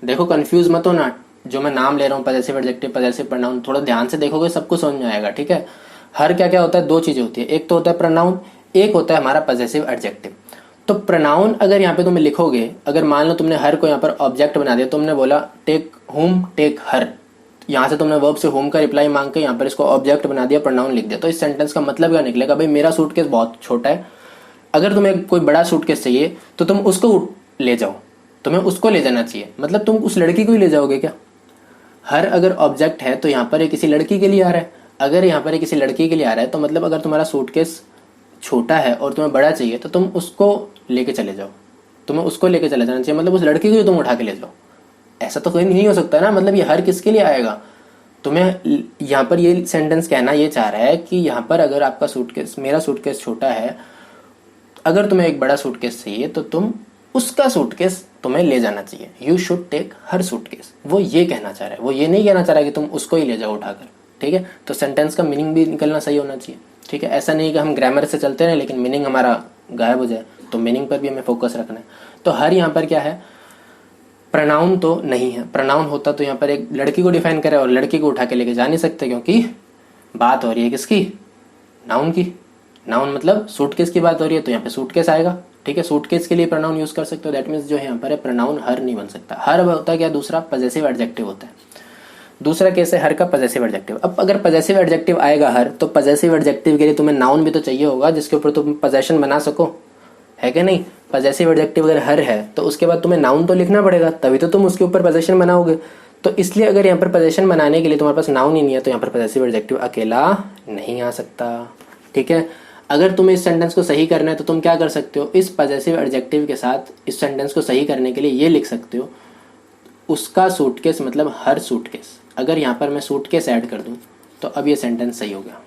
देखो कंफ्यूज मत हो ना, जो मैं नाम ले रहा हूँ पजेसिव एडजेक्टिव, पजेसिव प्रोनाउन, थोड़ा ध्यान से देखोगे सबको समझ में आएगा, ठीक है। हर क्या क्या होता है? दो चीजें होती है, एक तो होता है प्रोनाउन, एक होता है हमारा पजेसिव एडजेक्टिव। तो प्रोनाउन अगर यहाँ पे तुम लिखोगे, अगर मान लो तुमने हर को यहाँ पर ऑब्जेक्ट बना दिया, तुमने बोला टेक होम, टेक हर, यहाँ से तुमने वर्ब से होम का रिप्लाई मांग के यहाँ पर इसको ऑब्जेक्ट बना दिया, प्रोनाउन लिख दिया, तो इस सेंटेंस का मतलब क्या निकलेगा? भाई मेरा सूटकेस बहुत छोटा है, अगर तुम्हें कोई बड़ा सूटकेस चाहिए तो तुम उसको ले जाओ, तुम्हें उसको ले जाना चाहिए, मतलब तुम उस लड़की को ही ले जाओगे क्या? हर अगर ऑब्जेक्ट है तो यहाँ पर किसी लड़की के लिए आ रहा है, अगर यहाँ पर किसी लड़की के लिए आ रहा है तो मतलब अगर तुम्हारा सूटकेस छोटा है और तुम्हें बड़ा चाहिए तो तुम उसको लेके चले जाओ, तुम्हें उसको लेके चले जाना चाहिए, मतलब उस लड़की को ही तुम उठा के ले जाओ। ऐसा तो कोई नहीं हो सकता ना, मतलब ये हर किसके लिए आएगा? तुम्हें यहाँ पर ये सेंटेंस कहना ये चाह रहा है कि यहाँ पर अगर आपका सूटकेस, मेरा सूटकेस छोटा है, अगर तुम्हें एक बड़ा सूटकेस चाहिए तो तुम उसका सूटकेस तुम्हें ले जाना चाहिए, you should take her suitcase. वो ये कहना चाह रहा है, वो ये नहीं कहना चाह रहा है कि तुम उसको ही ले जाओ उठाकर, ठीक है। तो सेंटेंस का मीनिंग भी निकलना सही होना चाहिए, ठीक है। ऐसा नहीं कि हम ग्रामर से चलते रहे लेकिन मीनिंग हमारा गायब हो जाए, तो मीनिंग पर भी हमें फोकस रखना है। तो हर यहाँ पर क्या है? प्रोनाउन तो नहीं है, प्रोनाउन होता तो यहाँ पर एक लड़की को डिफाइन करे और लड़की को उठा के लेके जा नहीं सकते, क्योंकि बात हो रही है किसकी? नाउन की। नाउन मतलब सूटकेस की बात हो रही है, तो यहाँ पे सूटकेस आएगा, ठीक है। सूटकेस के लिए प्रोनाउन यूज कर सकते हो, दैट मीन्स जो है यहाँ पर है प्रोनाउन हर नहीं बन सकता। हर होता है क्या? दूसरा पजेसिव एडजेक्टिव होता है, दूसरा केस है हर का पजेसिव एडजेक्टिव। अब अगर पजेसिव एडजेक्टिव आएगा हर, तो पजेसिव एडजेक्टिव के लिए तुम्हें नाउन भी तो चाहिए होगा जिसके ऊपर तुम पजेशन बना सको, है कि नहीं? पजेसिव एडजेक्टिव अगर हर है तो उसके बाद तुम्हें नाउन तो लिखना पड़ेगा, तभी तो तुम उसके ऊपर पजेशन बनाओगे। तो इसलिए अगर यहाँ पर पजेशन बनाने के लिए तुम्हारे पास नाउन ही नहीं है तो यहाँ पर पजेसिव एडजेक्टिव अकेला नहीं आ सकता, ठीक है। अगर तुम्हें इस सेंटेंस को सही करना है तो तुम क्या कर सकते हो, इस पॉजेसिव एडजेक्टिव के साथ इस सेंटेंस को सही करने के लिए ये लिख सकते हो, उसका सूटकेस मतलब हर सूटकेस। अगर यहाँ पर मैं सूटकेस ऐड कर दूँ तो अब ये सेंटेंस सही हो गया।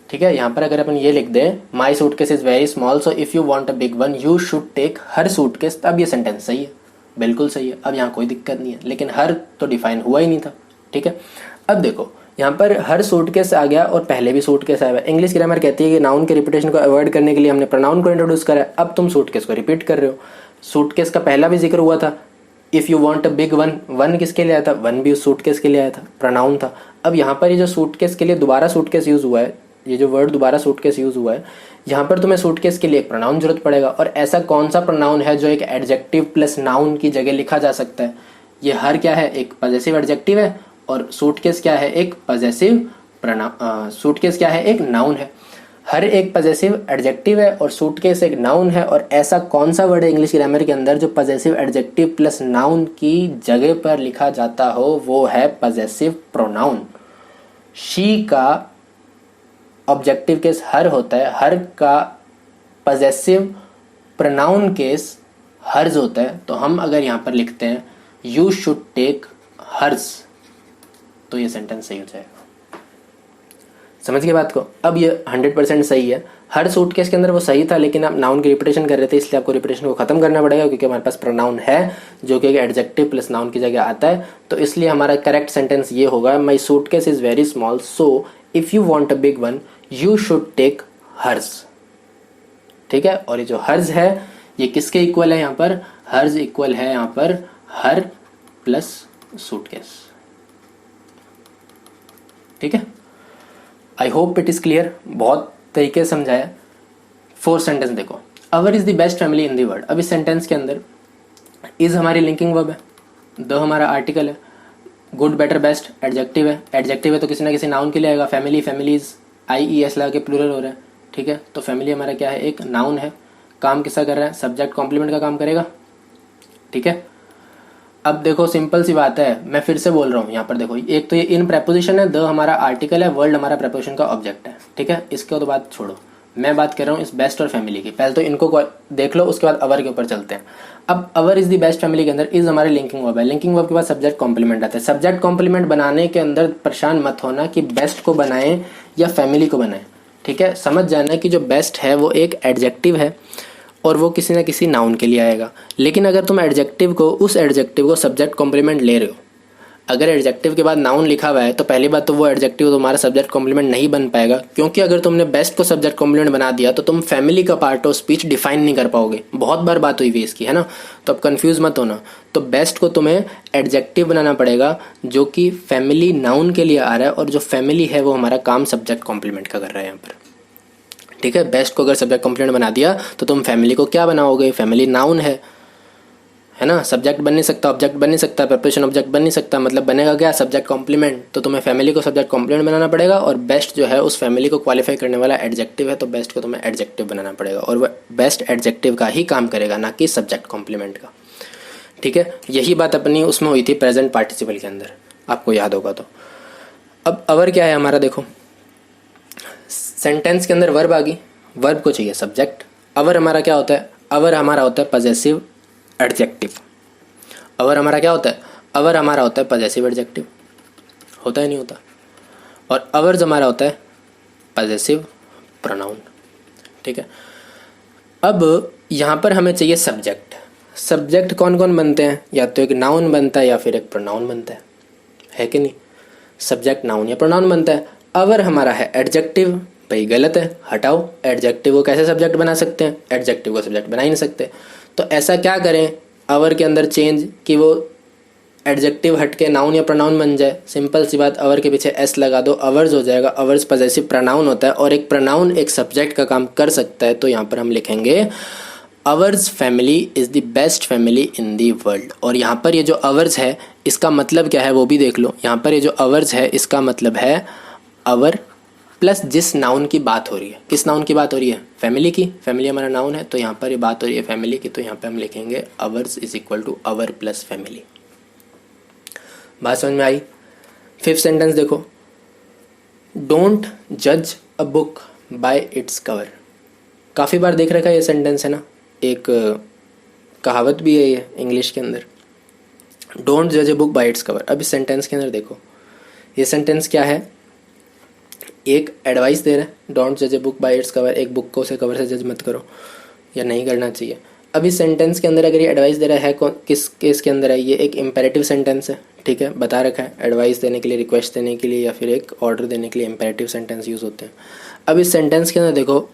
ठीक है, यहाँ पर अगर अपन ये लिख दें, my suitcase is very small so if you want a big one you should take her suitcase, तब ये सेंटेंस सही है, बिल्कुल सही है। अब यहाँ कोई दिक्कत नहीं है, लेकिन हर तो डिफाइन हुआ ही नहीं था। ठीक है, अब देखो यहाँ पर हर सूटकेस आ गया और पहले भी सूटकेस आया हुआ। इंग्लिश ग्रामर कहती है कि नाउन के रिपीटेशन को अवॉइड करने के लिए हमने प्रोनाउन को इंट्रोड्यूस करा है। अब तुम सूटकेस को रिपीट कर रहे हो। सूटकेस का पहला भी जिक्र हुआ था, if you want a big one, one किसके लिए आया था, वन भी उस सूटकेस के लिए आया था, प्रोनाउन था। अब यहाँ पर ये जो सूटकेस के लिए दोबारा सूटकेस यूज़ हुआ है, ये जो वर्ड दोबारा सूटकेस यूज़ हुआ है, यहाँ पर तुम्हें सूटकेस के लिए एक प्रोनाउन जरूरत पड़ेगा। और ऐसा कौन सा प्रोनाउन है जो एक एडजेक्टिव प्लस नाउन की जगह लिखा जा सकता है? ये हर क्या है, एक पॉजेसिव एडजेक्टिव है, और सूटकेस क्या है, एक पॉजेसिव सूटकेस क्या है, एक नाउन है। हर एक पॉजेसिव एडजेक्टिव है और सूटकेस एक नाउन है। और ऐसा कौन सा वर्ड है इंग्लिश ग्रामर के अंदर जो पॉजेसिव एडजेक्टिव प्लस नाउन की जगह पर लिखा जाता हो? वो है पॉजेसिव प्रोनाउन। शी का ऑब्जेक्टिव केस हर होता है, हर का पॉजेसिव प्रोनाउन केस हर्ज होता है। तो हम अगर यहाँ पर लिखते हैं यू शुड टेक हर्ज, तो ये सेंटेंस सही हो जाएगा। समझ गए बात को? अब ये 100% सही है। हर सूटकेस के अंदर वो सही था, लेकिन आप नाउन की रिपीटेशन कर रहे थे, इसलिए आपको रिपीटेशन को खत्म करना पड़ेगा, क्योंकि हमारे पास प्रोनाउन है जो कि एक एडजेक्टिव प्लस नाउन की जगह आता है। तो इसलिए हमारा करेक्ट सेंटेंस ये होगा, my suitcase is very small so if you want a big one you should take hers. ठीक है, और ये जो हर्ज है ये किसके इक्वल है? यहाँ पर हर्ज इक्वल है यहाँ पर हर प्लस सूटकेस। ठीक है, I hope it is clear. बहुत तरीके से समझाया। 4th सेंटेंस देखो, our is the best family in the world. अब इस सेंटेंस के अंदर इज हमारी लिंकिंग वर्ब है, द हमारा आर्टिकल है, गुड बेटर बेस्ट एडजेक्टिव है। एडजेक्टिव है तो किसी ना किसी नाउन के लिए आएगा। फैमिली, फैमिलीज IES लगा के प्लूरल हो रहा है। ठीक है, तो फैमिली हमारा क्या है, एक नाउन है। काम किसका कर रहा है, सब्जेक्ट कॉम्प्लीमेंट का काम करेगा। ठीक है, अब देखो सिंपल सी बात है, मैं फिर से बोल रहा हूँ। यहाँ पर देखो, एक तो ये इन प्रेपोजिशन है, द हमारा आर्टिकल है, वर्ल्ड हमारा प्रेपोजिशन का ऑब्जेक्ट है। ठीक है, इसके तो बात छोड़ो, मैं बात कर रहा हूँ इस बेस्ट और फैमिली की। पहले तो इनको देख लो, उसके बाद अवर के ऊपर चलते हैं। अब अवर इज द बेस्ट फैमिली के अंदर इज हमारे लिंकिंग वर्ब है। लिंकिंग वर्ब के बाद सब्जेक्ट कॉम्प्लीमेंट आता है। सब्जेक्ट कॉम्प्लीमेंट बनाने के अंदर परेशान मत होना कि बेस्ट को बनाएं या फैमिली को बनाएं। ठीक है, समझ जाना कि जो बेस्ट है वो एक एडजेक्टिव है और वो किसी ना किसी नाउन के लिए आएगा। लेकिन अगर तुम एडजेक्टिव को, उस एडजेक्टिव को सब्जेक्ट कॉम्प्लीमेंट ले रहे हो, अगर एडजेक्टिव के बाद नाउन लिखा हुआ है तो पहली बात तो वो एडजेक्टिव तुम्हारा सब्जेक्ट कॉम्प्लीमेंट नहीं बन पाएगा, क्योंकि अगर तुमने बेस्ट को सब्जेक्ट कॉम्प्लीमेंट बना दिया तो तुम फैमिली का पार्ट ऑफ स्पीच डिफाइन नहीं कर पाओगे। बहुत बार बात हुई हुई इसकी, है ना। तो अब कंफ्यूज मत होना। तो बेस्ट को तुम्हें एडजेक्टिव बनाना पड़ेगा जो कि फैमिली नाउन के लिए आ रहा है, और जो फैमिली है वो हमारा काम सब्जेक्ट कॉम्प्लीमेंट का कर रहा है यहाँ पर। ठीक है, बेस्ट को अगर सब्जेक्ट कॉम्प्लीमेंट बना दिया तो तुम फैमिली को क्या बनाओगे? फैमिली नाउन है ना, सब्जेक्ट बन नहीं सकता, ऑब्जेक्ट बन नहीं सकता, प्रेपोजिशन ऑब्जेक्ट बन नहीं सकता, मतलब बनेगा क्या? Subject complement. तो तुम्हें फैमिली को सब्जेक्ट कॉम्प्लीमेंट बनाना पड़ेगा, और बेस्ट जो है उस फैमिली को क्वालिफाई करने वाला एडजेक्टिव है, तो बेस्ट को तुम्हें एडजेक्टिव बनाना पड़ेगा, और वह बेस्ट एडजेक्टिव का ही काम करेगा, ना कि सब्जेक्ट कॉम्प्लीमेंट का। ठीक है, यही बात अपनी उसमें हुई थी प्रेजेंट पार्टिसिपल के अंदर, आपको याद होगा तो। अब अवर क्या है हमारा, देखो सेंटेंस के अंदर वर्ब आ गई, वर्ब को चाहिए सब्जेक्ट। अवर हमारा क्या होता है? अवर हमारा होता है पॉजेसिव एडजेक्टिव। अवर हमारा क्या होता है? अवर हमारा होता है पॉजेसिव एडजेक्टिव। होता है नहीं होता? और अवर्स हमारा होता है पॉजेसिव प्रोनाउन। ठीक है, अब यहाँ पर हमें चाहिए सब्जेक्ट। सब्जेक्ट कौन कौन बनते हैं? या तो एक नाउन बनता है या फिर एक प्रोनाउन बनता है कि नहीं? सब्जेक्ट नाउन या प्रोनाउन बनता है। अवर हमारा है एडजेक्टिव, भाई गलत है, हटाओ। एडजेक्टिव को कैसे सब्जेक्ट बना सकते हैं? एडजेक्टिव को सब्जेक्ट बना ही नहीं सकते। तो ऐसा क्या करें अवर के अंदर चेंज कि वो एडजेक्टिव हट के नाउन या प्रोनाउन बन जाए? सिंपल सी बात, अवर के पीछे एस लगा दो, अवर्स हो जाएगा। अवर्स पॉजेसिव प्रोनाउन होता है, और एक प्रोनाउन एक सब्जेक्ट का काम कर सकता है। तो यहाँ पर हम लिखेंगे ours family is the best family in the world. और यहाँ पर ये जो अवर्स है इसका मतलब क्या है वो भी देख लो। यहाँ पर ये जो अवर्स है इसका मतलब है अवर प्लस जिस नाउन की बात हो रही है। किस नाउन की बात हो रही है? फैमिली की। फैमिली हमारा नाउन है, तो यहाँ पर ये बात हो रही है फैमिली की, तो यहाँ पे हम लिखेंगे ours is equal to our plus family. बात समझ में आई? 5th सेंटेंस देखो, डोंट जज a book by its cover. काफ़ी बार देख रखा है ये सेंटेंस है ना, एक कहावत भी है ये इंग्लिश के अंदर, डोंट जज a book by its cover. अब इस सेंटेंस के अंदर देखो, ये सेंटेंस क्या है, एक एडवाइस दे रहा है, डोंट जज a book by its cover, एक बुक को उसे कवर से जज मत करो या नहीं करना चाहिए। अब इस सेंटेंस के अंदर अगर ये एडवाइस दे रहा है किस केस के अंदर है, ये एक इम्पेरेटिव सेंटेंस है, ठीक है, बता रखा है एडवाइस देने के लिए, रिक्वेस्ट देने के लिए या फिर एक ऑर्डर देने के लिए इम्पेरेटिव सेंटेंस यूज़ होते हैं। अब इस सेंटेंस के अंदर देखो,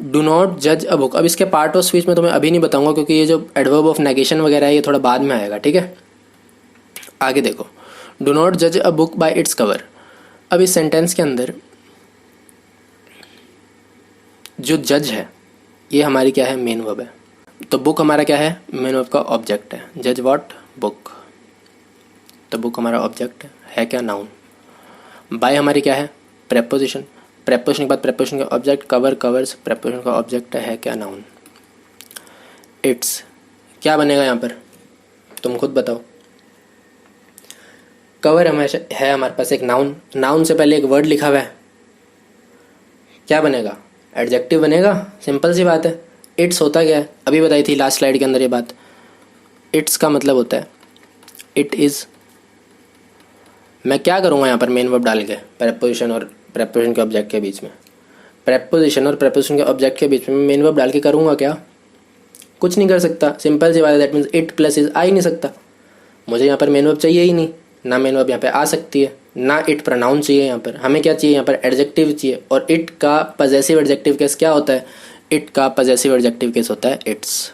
डू नॉट जज अ बुक। अब इसके पार्ट ऑफ स्पीच में तुम्हें अभी नहीं बताऊंगा क्योंकि ये जो एडवर्ब ऑफ नेगेशन वगैरह है ये थोड़ा बाद में आएगा, ठीक है। आगे देखो, डू नॉट जज a book by its cover. अब इस सेंटेंस के अंदर जो जज है ये हमारी क्या है, मेन वर्ब है। तो बुक हमारा क्या है, मेन वर्ब का ऑब्जेक्ट है। जज व्हाट, बुक। तो बुक हमारा ऑब्जेक्ट है क्या, नाउन। बाय हमारी क्या है, प्रेपोजिशन। प्रेपोजिशन के बाद प्रेपोजिशन का ऑब्जेक्ट, कवर, कवर्स, प्रेपोजिशन का ऑब्जेक्ट है क्या, नाउन। इट्स क्या बनेगा यहाँ पर, तुम खुद बताओ। कवर हमेशा है हमारे पास एक नाउन, नाउन से पहले एक वर्ड लिखा हुआ है, क्या बनेगा, एडजेक्टिव बनेगा, सिंपल सी बात है। इट्स होता क्या है, अभी बताई थी लास्ट स्लाइड के अंदर ये बात। इट्स का मतलब होता है इट इज़। मैं क्या करूँगा यहाँ पर मेन वर्ब डाल के, प्रेपोजिशन और प्रेपोजिशन के ऑब्जेक्ट के बीच में, प्रेपोजिशन और प्रेपोजिशन के ऑब्जेक्ट के बीच में मेन वर्ब डाल के करूँगा क्या, कुछ नहीं कर सकता, सिंपल सी बात है। That means it plus is आ ही नहीं सकता, मुझे यहाँ पर मेन वर्ब चाहिए ही नहीं, ना मेन वर्ब यहाँ पे आ सकती है, ना इट प्रोनाउन चाहिए। यहाँ पर हमें क्या चाहिए, यहाँ पर एडजेक्टिव चाहिए। और इट का पजेसिव एडजेक्टिव केस क्या होता है, इट का पजेसिव एडजेक्टिव केस होता है इट्स,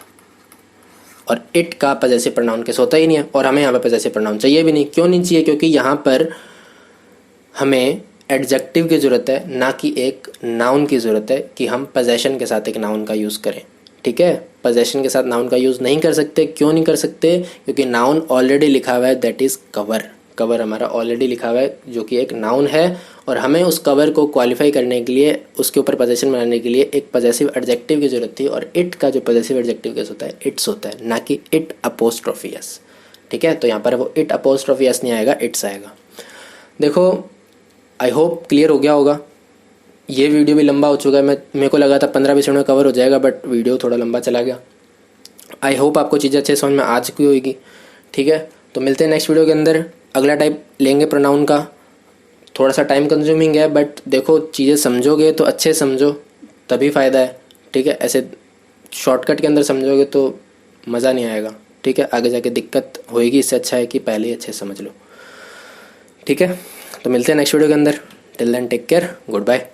और इट का पजेसिव प्रोनाउन केस होता ही नहीं है। और हमें यहाँ पर पजेसिव प्रोनाउन चाहिए भी नहीं। क्यों नहीं चाहिए, क्योंकि यहाँ पर हमें एडजेक्टिव की ज़रूरत है, ना कि एक नाउन की ज़रूरत है कि हम पजेशन के साथ एक नाउन का यूज़ करें, ठीक है। पजेशन के साथ नाउन का यूज़ नहीं कर सकते। क्यों नहीं कर सकते, क्योंकि नाउन ऑलरेडी लिखा हुआ है, दैट इज़ कवर। कवर हमारा ऑलरेडी लिखा हुआ है जो कि एक नाउन है, और हमें उस कवर को क्वालिफाई करने के लिए, उसके ऊपर पजेशन बनाने के लिए एक पजेसिव एडजेक्टिव की ज़रूरत थी। और इट का जो पजेसिव एडजेक्टिव केस होता है इट्स होता है, ना कि इट अपोस्ट्रोफी एस, ठीक है। तो यहाँ पर वो इट अपोस्ट्रोफी एस नहीं आएगा, इट्स आएगा। देखो, आई होप क्लियर हो गया होगा। ये वीडियो भी लंबा हो चुका है, मेरे को लगा था 15-20 मिनट में कवर हो जाएगा, बट वीडियो थोड़ा लंबा चला गया। आई होप आपको चीज़ें अच्छे समझ में आ चुकी होगी, ठीक है। तो मिलते हैं नेक्स्ट वीडियो के अंदर। अगला टाइप लेंगे प्रोनाउन का, थोड़ा सा टाइम कंज्यूमिंग है, बट देखो चीज़ें समझोगे तो अच्छे समझो, तभी फ़ायदा है, ठीक है। ऐसे शॉर्टकट के अंदर समझोगे तो मज़ा नहीं आएगा, ठीक है, आगे जाके दिक्कत होएगी। इससे अच्छा है कि पहले ही अच्छे समझ लो, ठीक है। तो मिलते हैं नेक्स्ट वीडियो के अंदर। Till then take care, good bye.